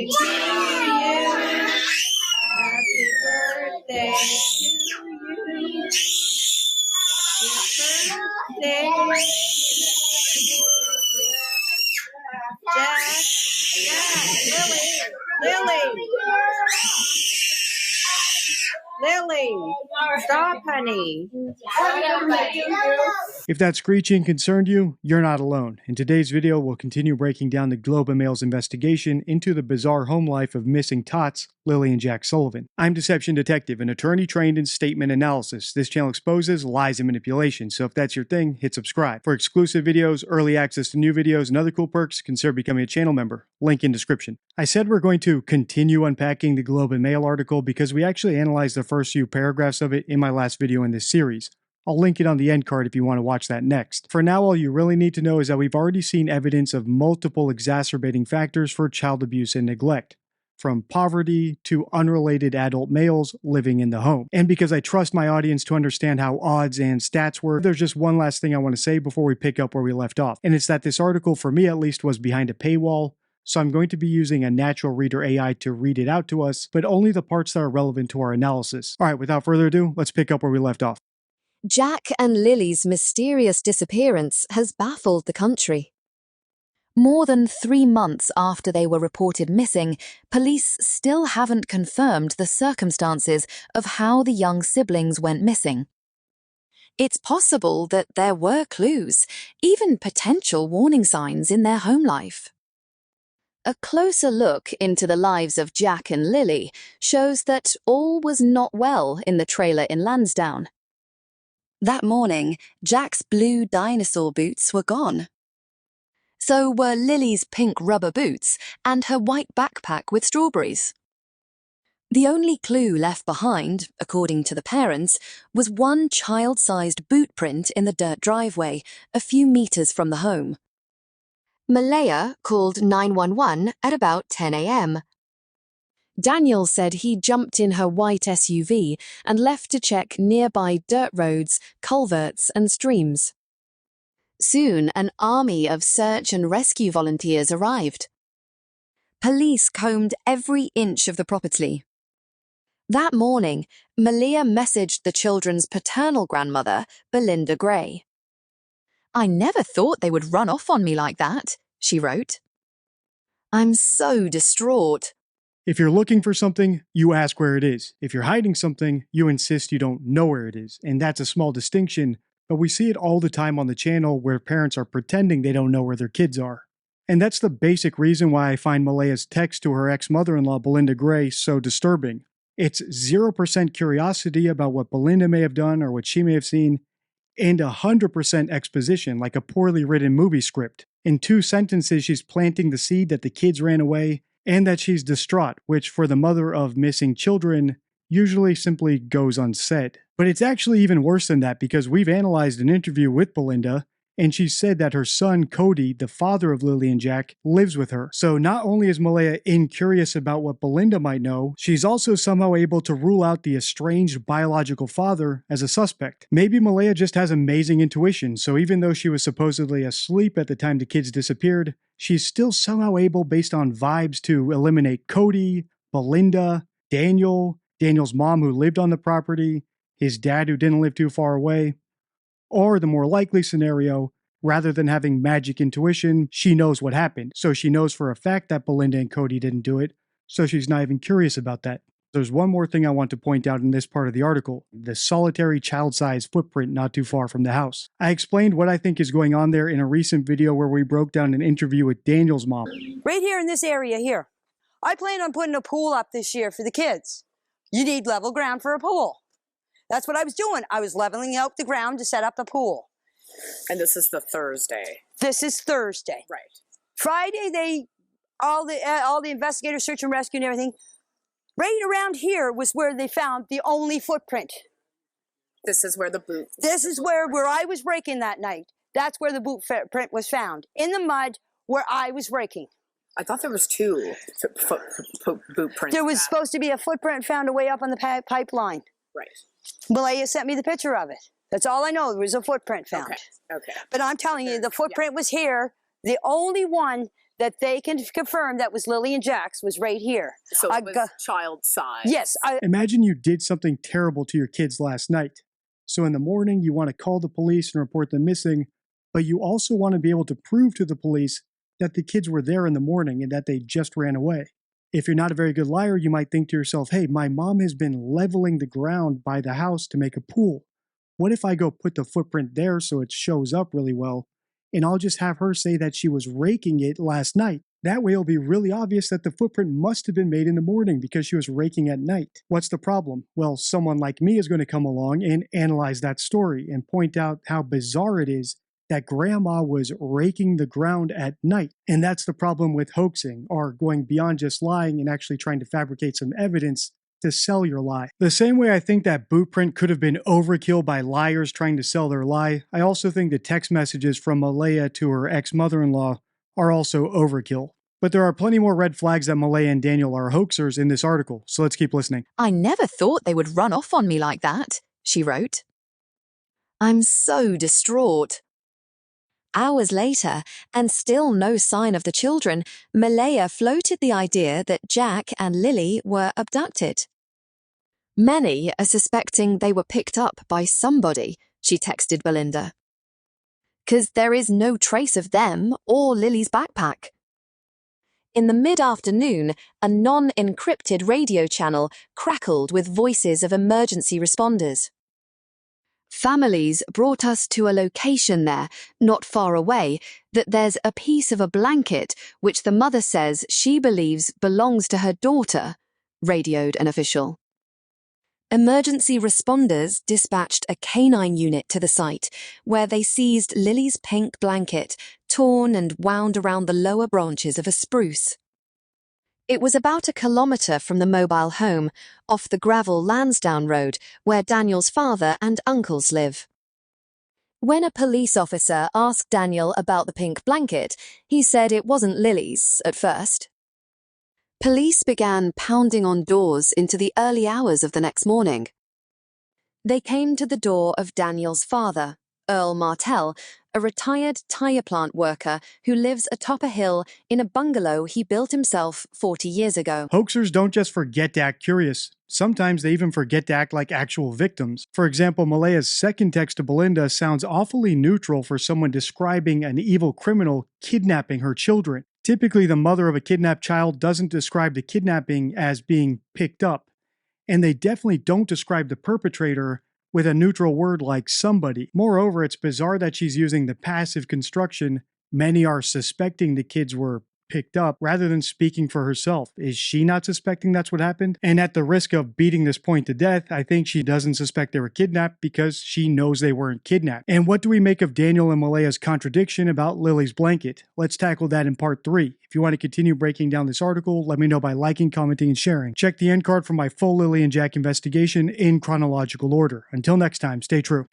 to you. Happy birthday to you. Happy birthday. Jack, Lily, stop, honey. If that screeching concerned you, you're not alone. In today's video, we'll continue breaking down the Globe and Mail's investigation into the bizarre home life of missing tots, Lily and Jack Sullivan. I'm Deception Detective, an attorney trained in statement analysis. This channel exposes lies and manipulation, so if that's your thing, hit subscribe. For exclusive videos, early access to new videos, and other cool perks, consider becoming a channel member. Link in description. I said we're going to continue unpacking the Globe and Mail article because we actually analyzed the first few paragraphs of it in my last video in this series. I'll link it on the end card if you want to watch that next. For now, all you really need to know is that we've already seen evidence of multiple exacerbating factors for child abuse and neglect, from poverty to unrelated adult males living in the home. And because I trust my audience to understand how odds and stats work, there's just one last thing I want to say before we pick up where we left off. And it's that this article, for me at least, was behind a paywall, so I'm going to be using a natural reader AI to read it out to us, but only the parts that are relevant to our analysis. Alright, without further ado, let's pick up where we left off. Jack and Lily's mysterious disappearance has baffled the country. More than 3 months after they were reported missing, police still haven't confirmed the circumstances of how the young siblings went missing. It's possible that there were clues, even potential warning signs in their home life. A closer look into the lives of Jack and Lily shows that all was not well in the trailer in Lansdowne. That morning, Jack's blue dinosaur boots were gone. So were Lily's pink rubber boots and her white backpack with strawberries. The only clue left behind, according to the parents, was one child-sized boot print in the dirt driveway, a few meters from the home. Malaya called 911 at about 10 a.m. Daniel said he jumped in her white SUV and left to check nearby dirt roads, culverts, and streams. Soon, an army of search and rescue volunteers arrived. Police combed every inch of the property. That morning, Malaya messaged the children's paternal grandmother, Belinda Gray. "I never thought they would run off on me like that," she wrote. "I'm so distraught." If you're looking for something, you ask where it is. If you're hiding something, you insist you don't know where it is. And that's a small distinction, but we see it all the time on the channel where parents are pretending they don't know where their kids are. And that's the basic reason why I find Malaya's text to her ex-mother-in-law, Belinda Gray, so disturbing. It's 0% curiosity about what Belinda may have done or what she may have seen, and 100% exposition, like a poorly written movie script. In 2 sentences, she's planting the seed that the kids ran away, and that she's distraught, which for the mother of missing children usually simply goes unsaid. But it's actually even worse than that because we've analyzed an interview with Belinda, and she said that her son Cody, the father of Lily and Jack, lives with her. So not only is Malaya incurious about what Belinda might know, she's also somehow able to rule out the estranged biological father as a suspect. Maybe Malaya just has amazing intuition, so even though she was supposedly asleep at the time the kids disappeared, she's still somehow able, based on vibes, to eliminate Cody, Belinda, Daniel's mom who lived on the property, his dad who didn't live too far away. Or the more likely scenario, rather than having magic intuition, she knows what happened. So she knows for a fact that Belinda and Cody didn't do it, so she's not even curious about that. There's one more thing I want to point out in this part of the article, the solitary child-sized footprint not too far from the house. I explained what I think is going on there in a recent video where we broke down an interview with Daniel's mom. Right here in this area here. I plan on putting a pool up this year for the kids. You need level ground for a pool. That's what I was doing. I was leveling out the ground to set up the pool. And this is the Thursday. This is Thursday. Right. Friday, all the investigators, search and rescue and everything. Right around here was where they found the only footprint. This is where the boot. This is where I was raking that night. That's where the boot print was found. In the mud where I was raking. I thought there was 2 boot prints. There was supposed to be a footprint found away up on the pipeline. Right. Malaya sent me the picture of it. That's all I know. There was a footprint found. Okay. But I'm telling you, the footprint was here. The only one that they can confirm that was Lily and Jack's was right here. So it was child size. Yes. Imagine you did something terrible to your kids last night. So in the morning, you want to call the police and report them missing, but you also want to be able to prove to the police that the kids were there in the morning and that they just ran away. If you're not a very good liar, you might think to yourself, hey, my mom has been leveling the ground by the house to make a pool. What if I go put the footprint there so it shows up really well, and I'll just have her say that she was raking it last night? That way it'll be really obvious that the footprint must have been made in the morning because she was raking at night. What's the problem? Well, someone like me is going to come along and analyze that story and point out how bizarre it is that grandma was raking the ground at night. And that's the problem with hoaxing, or going beyond just lying and actually trying to fabricate some evidence to sell your lie. The same way I think that boot print could have been overkill by liars trying to sell their lie, I also think the text messages from Malaya to her ex-mother-in-law are also overkill. But there are plenty more red flags that Malaya and Daniel are hoaxers in this article, so let's keep listening. I never thought they would run off on me like that, she wrote. I'm so distraught. Hours later, and still no sign of the children, Malaya floated the idea that Jack and Lily were abducted. Many are suspecting they were picked up by somebody, she texted Belinda. 'Cause there is no trace of them or Lily's backpack. In the mid-afternoon, a non-encrypted radio channel crackled with voices of emergency responders. Families brought us to a location there, not far away, that there's a piece of a blanket which the mother says she believes belongs to her daughter, radioed an official. Emergency responders dispatched a canine unit to the site, where they seized Lily's pink blanket, torn and wound around the lower branches of a spruce. It was about 1 kilometre from the mobile home, off the gravel Lansdowne Road, where Daniel's father and uncles live. When a police officer asked Daniel about the pink blanket, he said it wasn't Lily's at first. Police began pounding on doors into the early hours of the next morning. They came to the door of Daniel's father, Earl Martell, a retired tyre plant worker who lives atop a hill in a bungalow he built himself 40 years ago. Hoaxers don't just forget to act curious. Sometimes they even forget to act like actual victims. For example, Malaya's second text to Belinda sounds awfully neutral for someone describing an evil criminal kidnapping her children. Typically, the mother of a kidnapped child doesn't describe the kidnapping as being picked up, and they definitely don't describe the perpetrator with a neutral word like somebody. Moreover, it's bizarre that she's using the passive construction, many are suspecting the kids were picked up, rather than speaking for herself. Is she not suspecting that's what happened? And at the risk of beating this point to death, I think she doesn't suspect they were kidnapped because she knows they weren't kidnapped. And what do we make of Daniel and Malaya's contradiction about Lily's blanket? Let's tackle that in part 3. If you want to continue breaking down this article, let me know by liking, commenting, and sharing. Check the end card for my full Lily and Jack investigation in chronological order. Until next time, stay true.